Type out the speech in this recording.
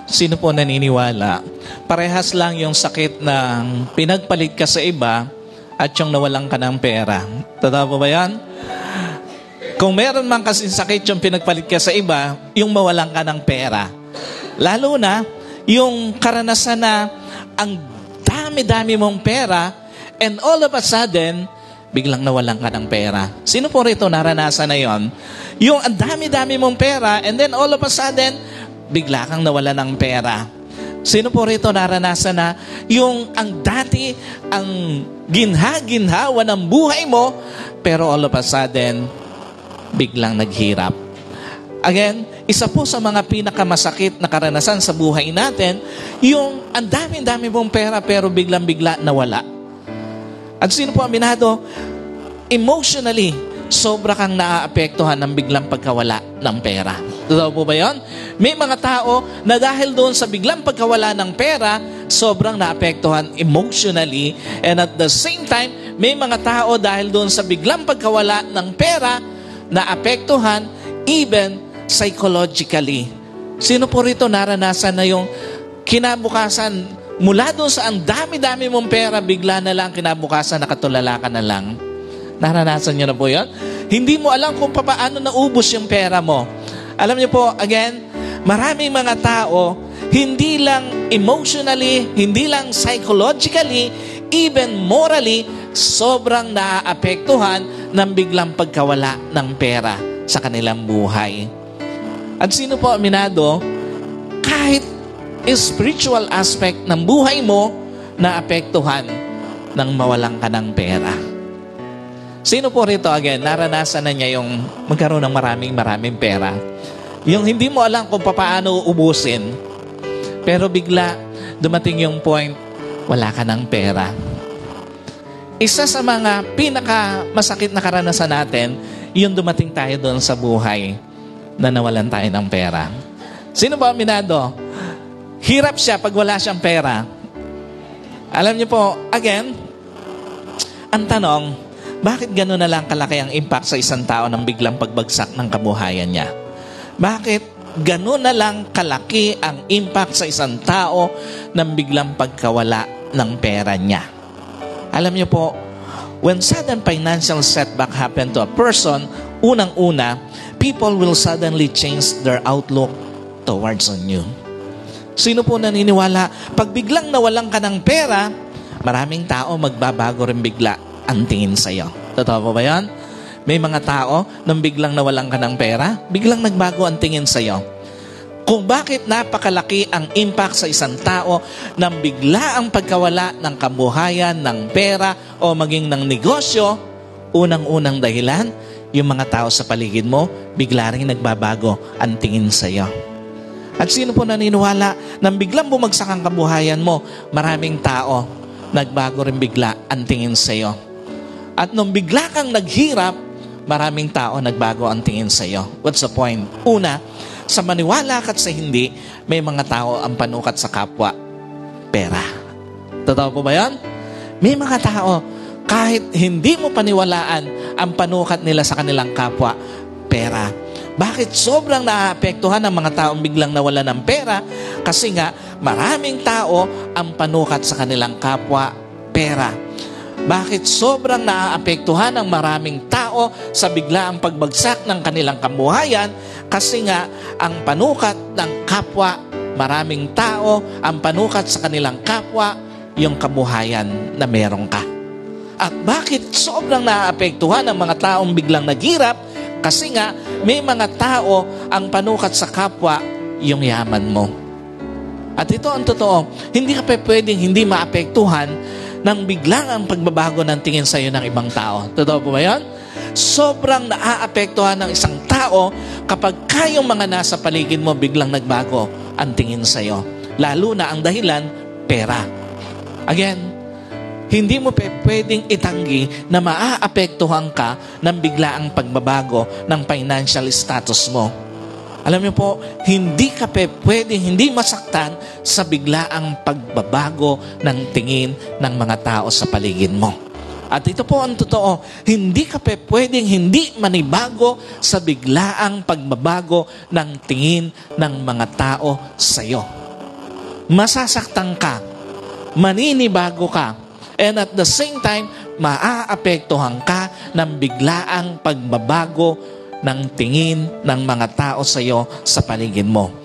Sino po naniniwala? Parehas lang yung sakit ng pinagpalit ka sa iba at yung nawalan ka ng pera. Totoo po ba yan? Kung meron man kasing sakit yung pinagpalit ka sa iba, yung mawalan ka ng pera. Lalo na, yung karanasan na ang dami-dami mong pera and all of a sudden, biglang nawalan ka ng pera. Sino po rito naranasan na yon? Yung ang dami-dami mong pera and then all of a sudden, bigla kang nawala ng pera. Sino po rito naranasan na yung ang dati, ang ginha-ginhawa ng buhay mo, pero all of a sudden, biglang naghirap. Again, isa po sa mga pinakamasakit na karanasan sa buhay natin, yung ang dami-dami mong pera pero biglang-bigla nawala. At sino po aminado? Emotionally, sobra kang naaapektuhan ng biglang pagkawala ng pera. Totoo po ba yun? May mga tao na dahil doon sa biglang pagkawala ng pera, sobrang naapektuhan emotionally. And at the same time, may mga tao dahil doon sa biglang pagkawala ng pera, naapektuhan even psychologically. Sino po rito naranasan na yung kinabukasan, mula doon sa ang dami-dami mong pera, bigla na lang kinabukasan nakatulala ka na lang? Naranasan nyo na po yun? Hindi mo alam kung paano naubos yung pera mo. Alam niyo po, again, maraming mga tao, hindi lang emotionally, hindi lang psychologically, even morally, sobrang naaapektuhan ng biglang pagkawala ng pera sa kanilang buhay. At sino po aminado, kahit spiritual aspect ng buhay mo, naapektuhan ng mawalan ka ng pera. Sino po rito, again, naranasan na niya yung magkaroon ng maraming pera? Yung hindi mo alam kung paano ubusin, pero bigla dumating yung point, wala ka ng pera. Isa sa mga pinakamasakit na karanasan natin, yung dumating tayo doon sa buhay na nawalan tayo ng pera. Sino ba aminado? Hirap siya pag wala siyang pera. Alam niyo po, again, ang tanong, bakit gano'n na lang kalaki ang impact sa isang tao ng biglang pagbagsak ng kabuhayan niya? Bakit gano'n na lang kalaki ang impact sa isang tao ng biglang pagkawala ng pera niya? Alam niyo po, when sudden financial setback happen to a person, unang-una, people will suddenly change their outlook towards on you. Sino po naniniwala? Pag biglang nawalan ka ng pera, maraming tao magbabago rin bigla ang tingin sa'yo. Totoo po ba yan? May mga tao, nang biglang nawalan ka ng pera, biglang nagbago ang tingin sa'yo. Kung bakit napakalaki ang impact sa isang tao nang bigla ang pagkawala ng kabuhayan, ng pera, o maging ng negosyo, unang-unang dahilan, yung mga tao sa paligid mo, bigla rin nagbabago ang tingin sa'yo. At sino po naniniwala nang biglang bumagsak ang kabuhayan mo, maraming tao, nagbago rin bigla ang tingin sa'yo. At nung bigla kang naghirap, maraming tao nagbago ang tingin sa iyo. What's the point? Una, sa maniwala at sa hindi, may mga tao ang panukat sa kapwa, pera. Totoo po ba yan? May mga tao, kahit hindi mo paniwalaan, ang panukat nila sa kanilang kapwa, pera. Bakit sobrang naaapektuhan ng mga taong biglang nawala ng pera? Kasi nga, maraming tao ang panukat sa kanilang kapwa, pera. Bakit sobrang naaapektuhan ng maraming tao sa biglaang pagbagsak ng kanilang kabuhayan? Kasi nga, ang panukat ng kapwa, maraming tao, ang panukat sa kanilang kapwa, yung kabuhayan na meron ka. At bakit sobrang naaapektuhan ng mga taong biglang naghirap? Kasi nga, may mga tao ang panukat sa kapwa, yung yaman mo. At ito ang totoo, hindi ka pwedeng hindi maapektuhan nang biglang ang pagbabago ng tingin sa iyo ng ibang tao. Totoo po ba yan? Sobrang naaapektuhan ng isang tao kapag kayong mga nasa paligid mo biglang nagbago ang tingin sa iyo. Lalo na ang dahilan, pera. Again, hindi mo pwedeng itanggi na maaapektuhan ka ng biglaang pagbabago ng financial status mo. Alam niyo po, hindi ka pwedeng hindi masaktan sa biglaang pagbabago ng tingin ng mga tao sa paligid mo. At ito po ang totoo, hindi ka pwedeng hindi manibago sa biglaang pagbabago ng tingin ng mga tao sa iyo. masasaktan ka, maninibago ka, and at the same time, maaapektuhan ka ng biglaang pagbabago ng tingin ng mga tao sa iyo sa paligid mo.